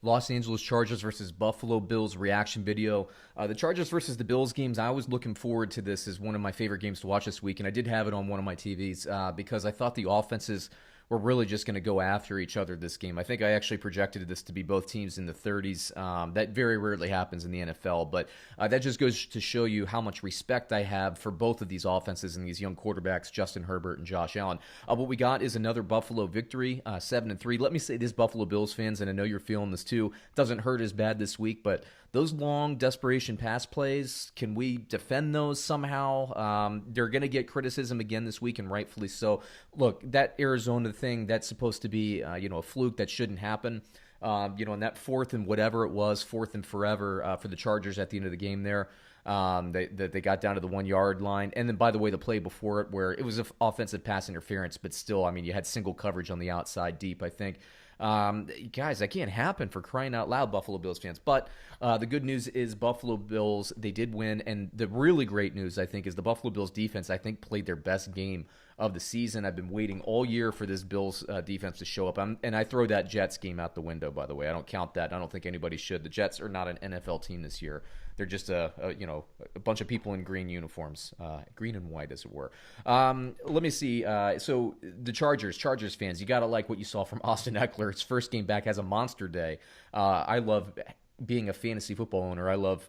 Los Angeles Chargers versus Buffalo Bills reaction video. The Chargers versus the Bills games, I was looking forward to this as one of my favorite games to watch this week, and I did have it on one of my TVs because I thought the offenses were really just going to go after each other this game. I think I actually projected this to be both teams in the 30s. That very rarely happens in the NFL, but that just goes to show you how much respect I have for both of these offenses and these young quarterbacks, Justin Herbert and Josh Allen. What we got is another Buffalo victory, 7-3. Let me say this, Buffalo Bills fans, and I know you're feeling this too, doesn't hurt as bad this week, but those long desperation pass plays, can we defend those somehow? They're going to get criticism again this week, and rightfully so. Look, that Arizona thing, that's supposed to be a fluke that shouldn't happen. In that fourth and whatever it was, fourth and forever for the Chargers at the end of the game there. They got down to the 1 yard line. And then, by the way, the play before it where it was an offensive pass interference, but still, I mean, you had single coverage on the outside deep, I think. Guys, that can't happen, for crying out loud, Buffalo Bills fans. But the good news is Buffalo Bills, they did win. And the really great news, I think, is the Buffalo Bills defense, I think, played their best game of the season. I've been waiting all year for this Bills defense to show up. And I throw that Jets game out the window, by the way. I don't count that. I don't think anybody should. The Jets are not an NFL team this year. They're just a bunch of people in green uniforms, green and white, as it were. Let me see. So the Chargers fans, you got to like what you saw from Austin Ekeler. His first game back has a monster day. I love being a fantasy football owner. I love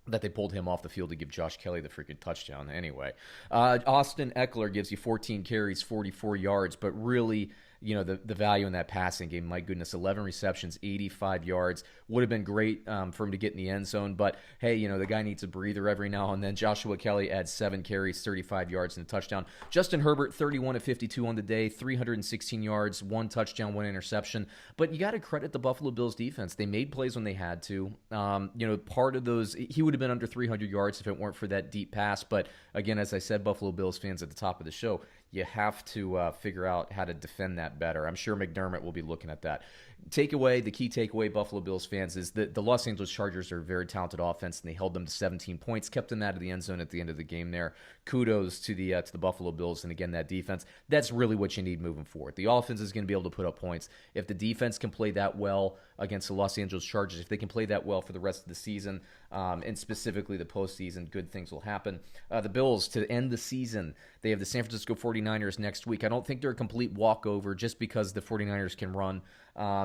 that they pulled him off the field to give Josh Kelly the freaking touchdown. Anyway, Austin Ekeler gives you 14 carries, 44 yards, but really, the value in that passing game, my goodness, 11 receptions, 85 yards. Would have been great for him to get in the end zone, but hey, the guy needs a breather every now and then. Joshua Kelly adds 7 carries, 35 yards, and a touchdown. Justin Herbert, 31 of 52 on the day, 316 yards, 1 touchdown, 1 interception. But you got to credit the Buffalo Bills defense. They made plays when they had to. Part of those, he would have been under 300 yards if it weren't for that deep pass. But again, as I said, Buffalo Bills fans at the top of the show, you have to figure out how to defend that better. I'm sure McDermott will be looking at that. The key takeaway, Buffalo Bills fans, is that the Los Angeles Chargers are a very talented offense, and they held them to 17 points, kept them out of the end zone at the end of the game there. Kudos to the Buffalo Bills, and again, that defense. That's really what you need moving forward. The offense is going to be able to put up points. If the defense can play that well against the Los Angeles Chargers, if they can play that well for the rest of the season, and specifically the postseason, good things will happen. The Bills, to end the season, they have the San Francisco 49ers next week. I don't think they're a complete walkover just because the 49ers can run.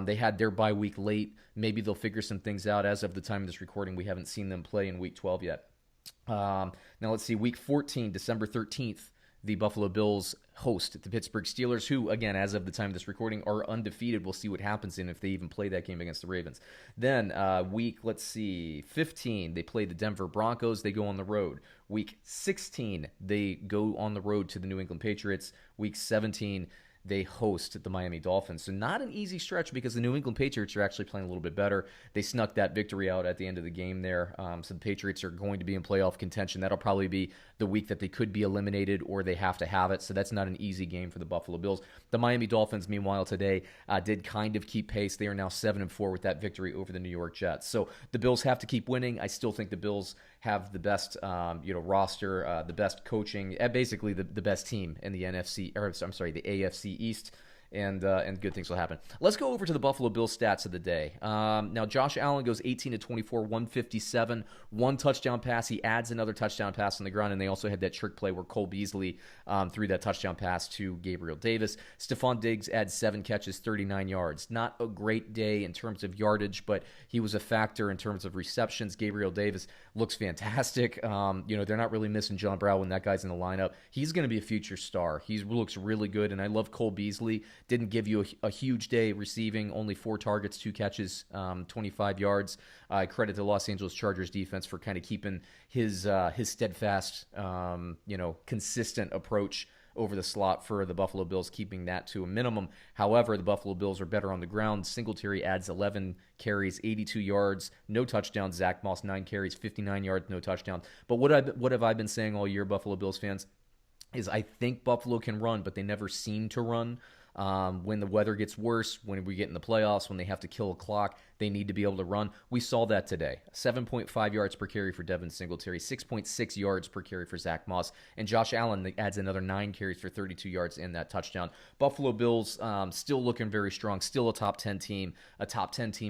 They had their bye week late. Maybe they'll figure some things out. As of the time of this recording, we haven't seen them play in week 12 yet. Now let's see, week 14, December 13th, the Buffalo Bills host the Pittsburgh Steelers, who, again, as of the time of this recording, are undefeated. We'll see what happens if they even play that game against the Ravens. Then week, 15, they play the Denver Broncos. They go on the road. Week 16, they go on the road to the New England Patriots. Week 17, they host the Miami Dolphins. So not an easy stretch because the New England Patriots are actually playing a little bit better. They snuck that victory out at the end of the game there. So the Patriots are going to be in playoff contention. That'll probably be the week that they could be eliminated or they have to have it. So that's not an easy game for the Buffalo Bills. The Miami Dolphins, meanwhile, today did kind of keep pace. They are now 7-4 with that victory over the New York Jets. So the Bills have to keep winning. I still think the Bills have the best roster, the best coaching, basically the best team in the the AFC East. And good things will happen. Let's go over to the Buffalo Bills stats of the day. Now, Josh Allen goes 18-24, 157, 1 touchdown pass. He adds another touchdown pass on the ground, and they also had that trick play where Cole Beasley threw that touchdown pass to Gabriel Davis. Stefon Diggs adds 7 catches, 39 yards. Not a great day in terms of yardage, but he was a factor in terms of receptions. Gabriel Davis looks fantastic. They're not really missing John Brown when that guy's in the lineup. He's going to be a future star. He looks really good, and I love Cole Beasley. Didn't give you a huge day receiving, only 4 targets, 2 catches, 25 yards. I credit the Los Angeles Chargers defense for kind of keeping his steadfast, consistent approach over the slot for the Buffalo Bills, keeping that to a minimum. However, the Buffalo Bills are better on the ground. Singletary adds 11 carries, 82 yards, no touchdowns. Zach Moss, 9 carries, 59 yards, no touchdowns. But what have I been saying all year, Buffalo Bills fans, is I think Buffalo can run, but they never seem to run. When the weather gets worse, when we get in the playoffs, when they have to kill a clock, They need to be able to run. We saw that today. 7.5 yards per carry for Devin Singletary, 6.6 yards per carry for Zach Moss, and Josh Allen adds another 9 carries for 32 yards in that touchdown. Buffalo Bills still looking very strong, still a top 10 team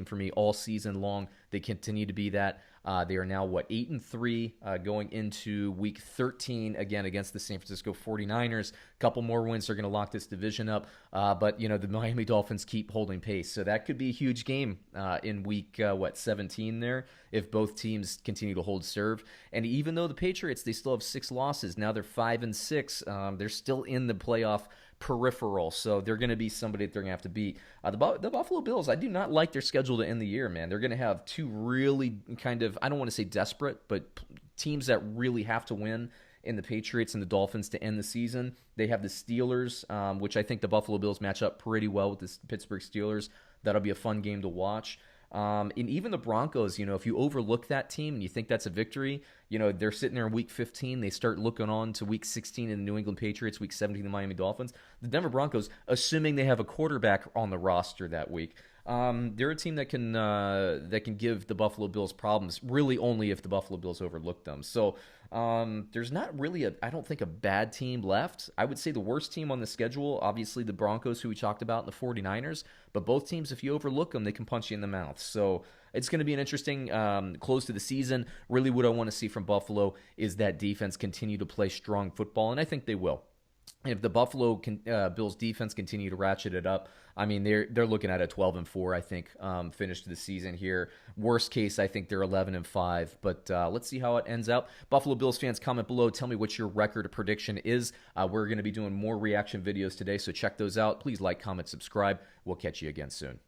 for me all season long. They continue to be that. They are now, 8-3 going into week 13, again, against the San Francisco 49ers. A couple more wins are going to lock this division up. But, the Miami Dolphins keep holding pace. So that could be a huge game in week, 17 there, if both teams continue to hold serve. And even though the Patriots, they still have 6 losses, now they're 5-6, they're still in the playoff peripheral, so they're going to be somebody that they're going to have to beat. The Buffalo Bills, I do not like their schedule to end the year, man. They're going to have 2 really kind of, I don't want to say desperate, but teams that really have to win in the Patriots and the Dolphins to end the season. They have the Steelers, which I think the Buffalo Bills match up pretty well with the Pittsburgh Steelers. That'll be a fun game to watch. And even the Broncos, if you overlook that team and you think that's a victory, they're sitting there in week 15. They start looking on to week 16 in the New England Patriots, week 17 the Miami Dolphins. The Denver Broncos, assuming they have a quarterback on the roster that week, they're a team that can give the Buffalo Bills problems, really only if the Buffalo Bills overlook them. So there's not really, I don't think, a bad team left. I would say the worst team on the schedule, obviously the Broncos, who we talked about, and the 49ers. But both teams, if you overlook them, they can punch you in the mouth. So it's going to be an interesting close to the season. Really what I want to see from Buffalo is that defense continue to play strong football, and I think they will. If the Buffalo Bills defense continue to ratchet it up, I mean, they're looking at a 12-4, I think, finish to the season here. Worst case, I think they're 11-5, but let's see how it ends out. Buffalo Bills fans, comment below. Tell me what your record prediction is. We're going to be doing more reaction videos today, so check those out. Please like, comment, subscribe. We'll catch you again soon.